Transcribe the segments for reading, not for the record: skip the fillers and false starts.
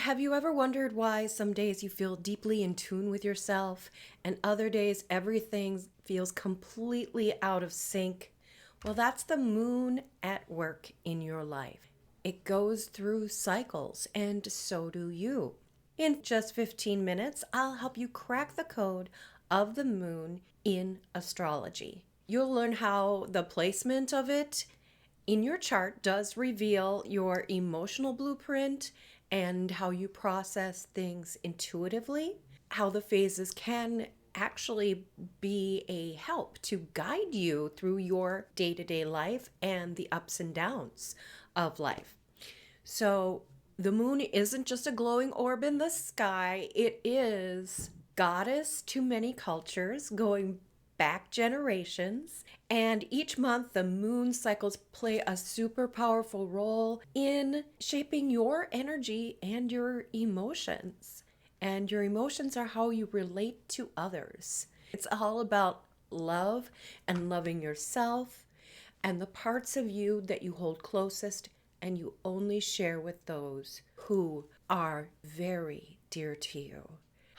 Have you ever wondered why some days you feel deeply in tune with yourself and other days everything feels completely out of sync? Well, that's the moon at work in your life. It goes through cycles, and so do you. In just 15 minutes, I'll help you crack the code of the moon in astrology. You'll learn how the placement of it in your chart does reveal your emotional blueprint and how you process things intuitively, how the phases can actually be a help to guide you through your day-to-day life and the ups and downs of life. So the moon isn't just a glowing orb in the sky, it is goddess to many cultures going back generations. And each month, the moon cycles play a super powerful role in shaping your energy and your emotions. And your emotions are how you relate to others. It's all about love and loving yourself and the parts of you that you hold closest and you only share with those who are very dear to you.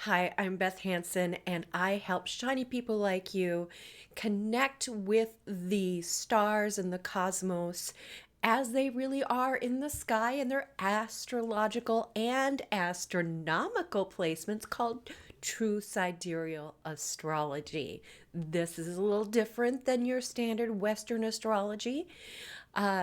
Hi, I'm Beth Hansen, and I help shiny people like you connect with the stars and the cosmos as they really are in the sky in their astrological and astronomical placements called true sidereal astrology. This is a little different than your standard Western astrology.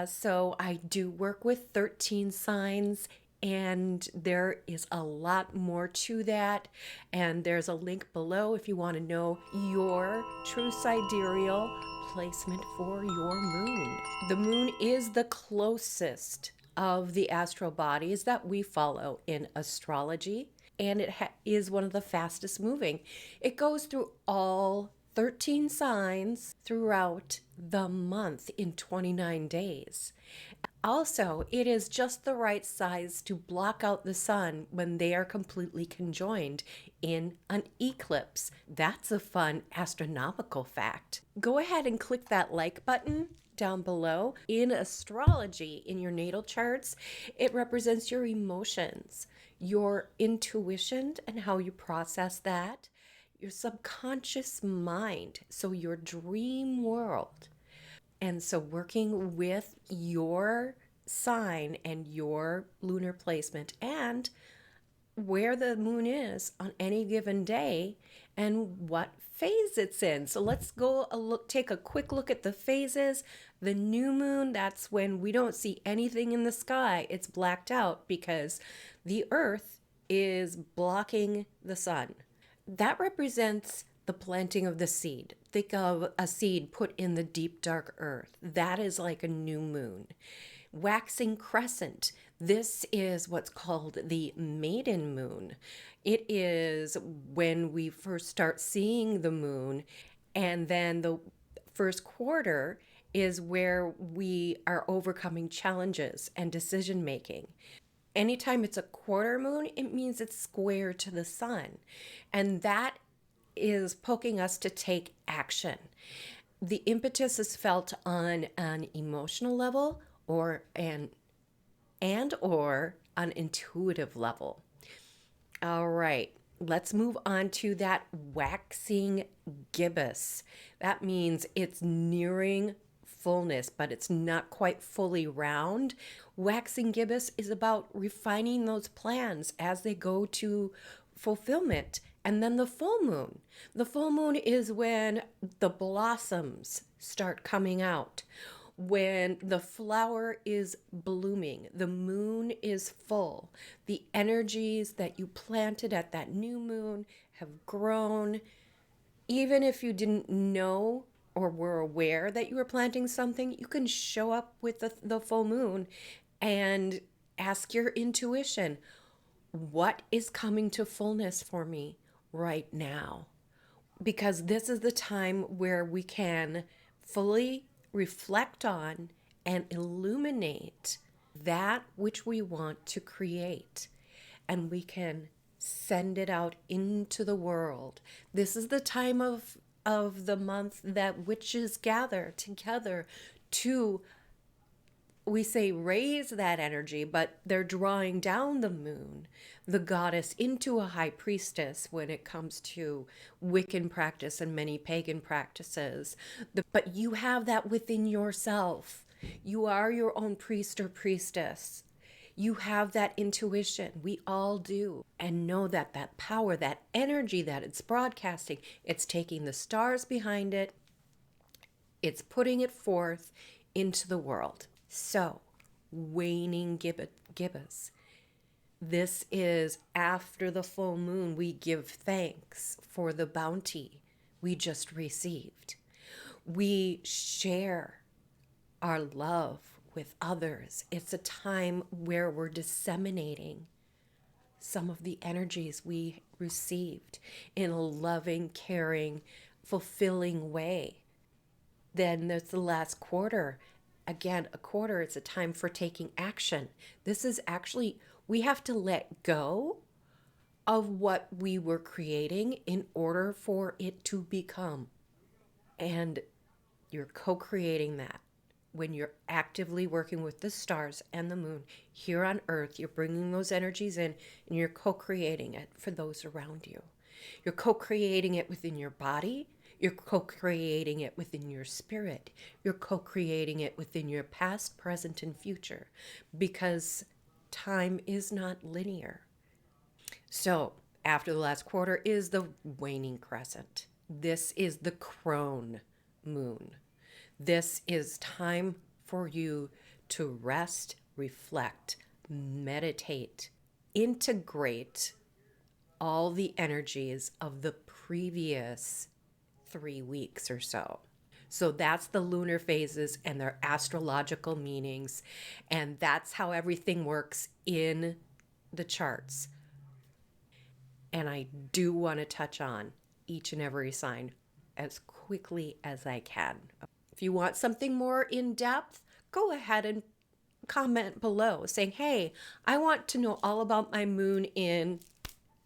So I do work with 13 signs, and there is a lot more to that. And there's a link below if you want to know your true sidereal placement for your moon. The moon is the closest of the astral bodies that we follow in astrology, and it is one of the fastest moving. It goes through all 13 signs throughout the month in 29 days. Also, it is just the right size to block out the sun when they are completely conjoined in an eclipse. That's a fun astronomical fact. Go ahead and click that like button down below. In astrology, in your natal charts, it represents your emotions, your intuition and how you process that, your subconscious mind, so your dream world. And so working with your sign and your lunar placement and where the moon is on any given day and what phase it's in. So let's take a quick look at the phases. The new moon, that's when we don't see anything in the sky. It's blacked out because the earth is blocking the sun. That represents the planting of the seed. Think of a seed put in the deep, dark earth. That is like a new moon. Waxing crescent. This is what's called the maiden moon. It is when we first start seeing the moon, and then the first quarter is where we are overcoming challenges and decision making. Anytime it's a quarter moon, it means it's square to the sun. And that is poking us to take action. The impetus is felt on an emotional level or an intuitive level. All right, let's move on to that waxing gibbous. That means it's nearing fullness, but it's not quite fully round. Waxing gibbous is about refining those plans as they go to fulfillment. And then the full moon. The full moon is when the blossoms start coming out, when the flower is blooming, the moon is full. The energies that you planted at that new moon have grown. Even if you didn't know or were aware that you were planting something, you can show up with the full moon and ask your intuition, what is coming to fullness for me right now? Because this is the time where we can fully reflect on and illuminate that which we want to create, and we can send it out into the world. This is the time of the month that witches gather together to we say raise that energy, but they're drawing down the moon, the goddess, into a high priestess when it comes to Wiccan practice and many pagan practices. But you have that within yourself. You are your own priest or priestess. You have that intuition. We all do. And know that that power, that energy that it's broadcasting, it's taking the stars behind it, it's putting it forth into the world. So, waning gibbous. This is after the full moon. We give thanks for the bounty we just received. We share our love with others. It's a time where we're disseminating some of the energies we received in a loving, caring, fulfilling way. Then there's the last quarter. Again, a quarter is a time for taking action. This is actually, we have to let go of what we were creating in order for it to become. And you're co-creating that. When you're actively working with the stars and the moon here on Earth, you're bringing those energies in and you're co-creating it for those around you. You're co-creating it within your body. You're co-creating it within your spirit. You're co-creating it within your past, present, and future, because time is not linear. So after the last quarter is the waning crescent. This is the crone moon. This is time for you to rest, reflect, meditate, integrate all the energies of the previous 3 weeks or so. So that's the lunar phases and their astrological meanings. And that's how everything works in the charts. And I do want to touch on each and every sign as quickly as I can. If you want something more in depth, go ahead and comment below saying, hey, I want to know all about my moon in,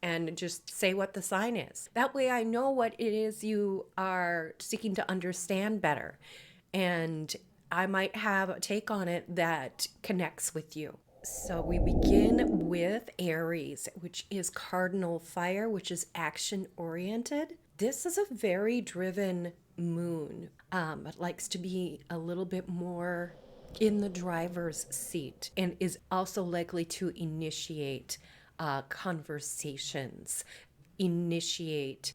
and just say what the sign is. That way I know what it is you are seeking to understand better. And I might have a take on it that connects with you. So we begin with Aries, which is cardinal fire, which is action oriented. This is a very driven moon. It likes to be a little bit more in the driver's seat and is also likely to initiate conversations, initiate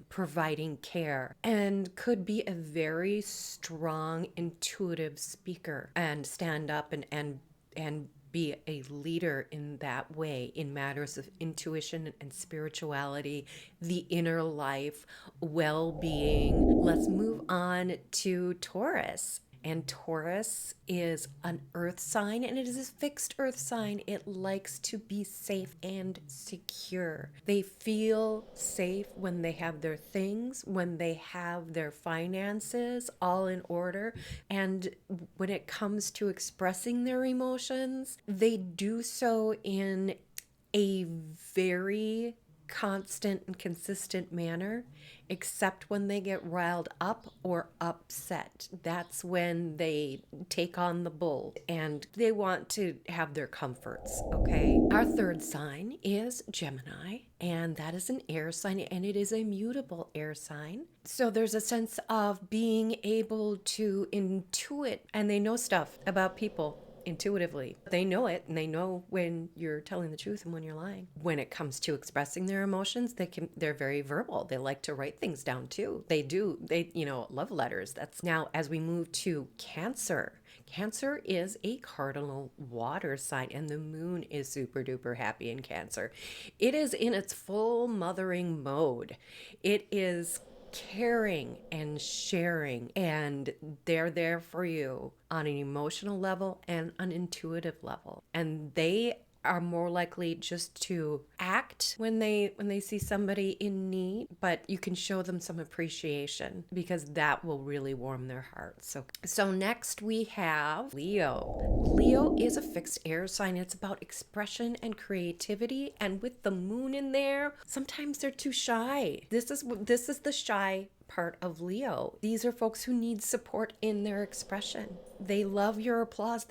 providing care, and could be a very strong intuitive speaker and stand up and be a leader in that way in matters of intuition and spirituality, the inner life, well-being. Let's move on to Taurus. And Taurus is an earth sign, and it is a fixed earth sign. It likes to be safe and secure. They feel safe when they have their things, when they have their finances all in order. And when it comes to expressing their emotions, they do so in a very constant and consistent manner, except when they get riled up or upset. That's when they take on the bull and they want to have their comforts, okay? Our third sign is Gemini, and that is an air sign, and it is a mutable air sign. So there's a sense of being able to intuit, and they know stuff about people intuitively. They know it, and they know when you're telling the truth and when you're lying. When it comes to expressing their emotions, they're very verbal. They like to write things down too. They love letters. That's now as we move to Cancer. Cancer is a cardinal water sign, and the moon is super duper happy in Cancer. It is in its full mothering mode. It is caring and sharing, and they're there for you on an emotional level and an intuitive level. And they are more likely just to act when they see somebody in need, but you can show them some appreciation because that will really warm their hearts. So next we have Leo. Leo is a fixed air sign. It's about expression and creativity, and with the moon in there, sometimes they're too shy. This is the shy part of Leo. These are folks who need support in their expression. They love your applause,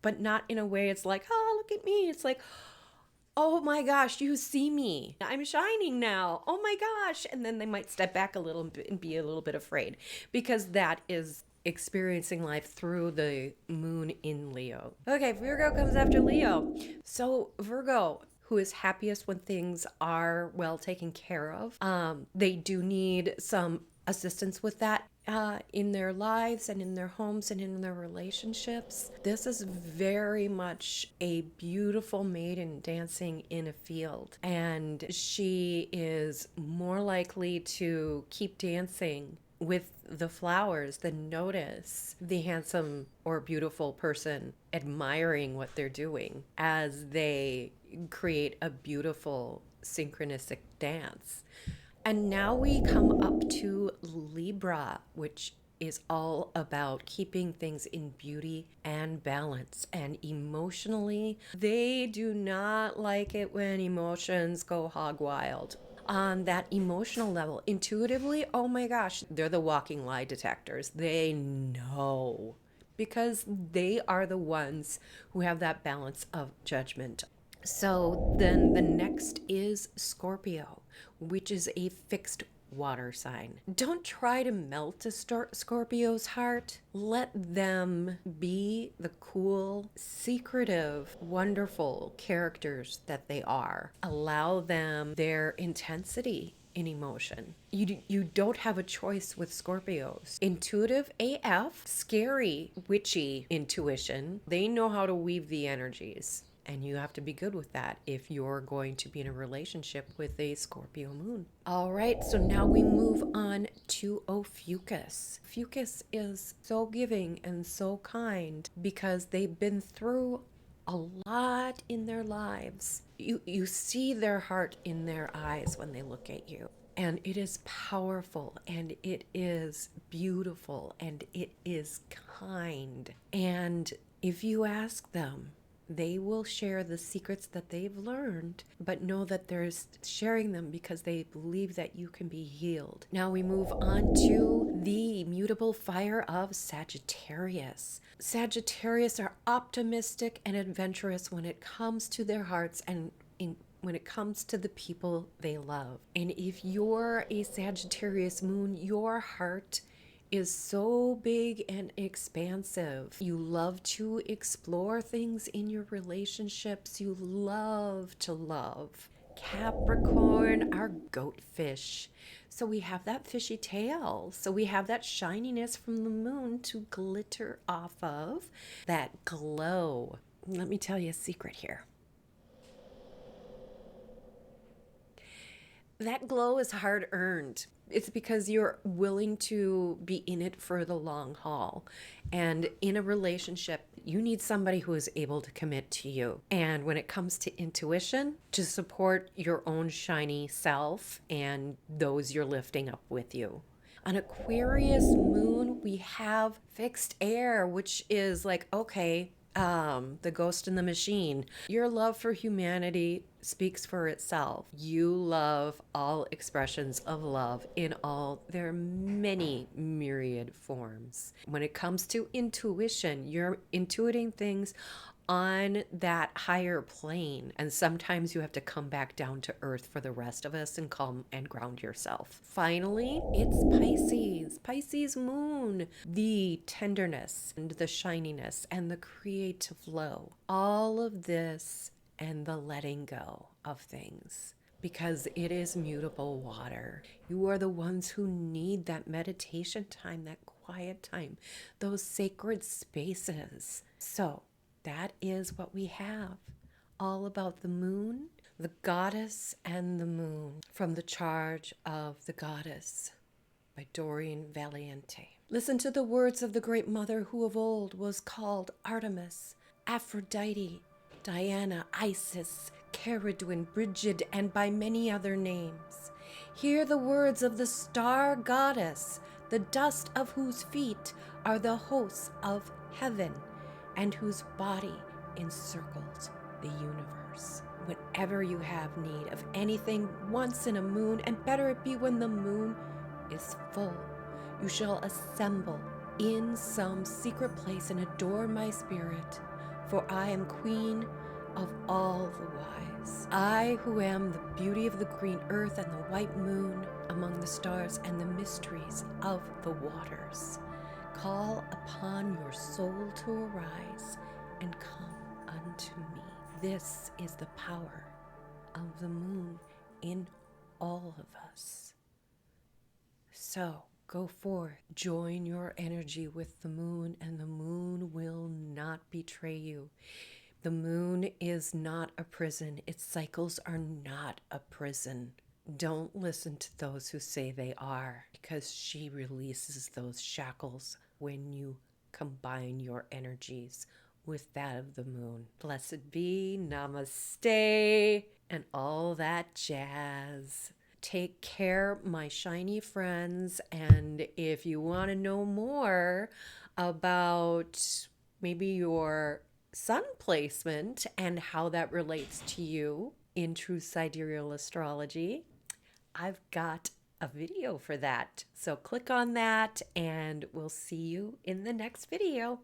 but not in a way it's like, oh, look at me. It's like, oh my gosh, you see me. I'm shining now. Oh my gosh. And then they might step back a little bit and be a little bit afraid, because that is experiencing life through the moon in Leo. Okay, Virgo comes after Leo. So Virgo, who is happiest when things are well taken care of. They do need some assistance with that in their lives and in their homes and in their relationships. This is very much a beautiful maiden dancing in a field, and she is more likely to keep dancing with the flowers than notice the handsome or beautiful person admiring what they're doing as they create a beautiful synchronistic dance. And now we come up to Libra, which is all about keeping things in beauty and balance. And emotionally, they do not like it when emotions go hog wild. On that emotional level, intuitively, oh my gosh, they're the walking lie detectors. They know, because they are the ones who have that balance of judgment. So then the next is Scorpio, which is a fixed water sign. Don't try to melt a Scorpio's heart. Let them be the cool, secretive, wonderful characters that they are. Allow them their intensity in emotion. You don't have a choice with Scorpios. Intuitive AF, scary, witchy intuition. They know how to weave the energies. And you have to be good with that if you're going to be in a relationship with a Scorpio moon. All right, so now we move on to Ophiuchus. Ophiuchus is so giving and so kind because they've been through a lot in their lives. You see their heart in their eyes when they look at you. And it is powerful, and it is beautiful, and it is kind. And if you ask them, they will share the secrets that they've learned, but know that they're sharing them because they believe that you can be healed. Now we move on to the mutable fire of Sagittarius. Sagittarius are optimistic and adventurous when it comes to their hearts and when it comes to the people they love. And if you're a Sagittarius moon, your heart is so big and expansive. You love to explore things in your relationships. You love to love. Capricorn are goatfish. So we have that fishy tail. So we have that shininess from the moon to glitter off of, that glow. Let me tell you a secret here. That glow is hard earned. It's because you're willing to be in it for the long haul. And in a relationship, you need somebody who is able to commit to you. And when it comes to intuition, to support your own shiny self and those you're lifting up with you. On Aquarius moon, we have fixed air, which is like, okay, the ghost in the machine. Your love for humanity speaks for itself. You love all expressions of love in all their many myriad forms. When it comes to intuition, you're intuiting things on that higher plane, and sometimes you have to come back down to earth for the rest of us and calm and ground yourself. Finally, it's Pisces moon, the tenderness and the shininess and the creative flow, all of this and the letting go of things, because it is mutable water. You are the ones who need that meditation time, that quiet time, those sacred spaces. So that is what we have, all about the moon, the goddess and the moon, from The Charge of the Goddess by Doreen Valiente. Listen to the words of the great mother who of old was called Artemis, Aphrodite, Diana, Isis, Caradwin, Brigid, and by many other names. Hear the words of the star goddess, the dust of whose feet are the hosts of heaven, and whose body encircles the universe. Whenever you have need of anything once in a moon, and better it be when the moon is full, you shall assemble in some secret place and adore my spirit, for I am queen of all the wise. I who am the beauty of the green earth and the white moon among the stars and the mysteries of the waters, call upon your soul to arise and come unto me. This is the power of the moon in all of us. So go forth, join your energy with the moon, and the moon will not betray you. The moon is not a prison. Its cycles are not a prison. Don't listen to those who say they are, because she releases those shackles when you combine your energies with that of the moon. Blessed be, namaste, and all that jazz. Take care, my shiny friends, and if you want to know more about maybe your sun placement and how that relates to you in true sidereal astrology, I've got a video for that. So click on that and we'll see you in the next video.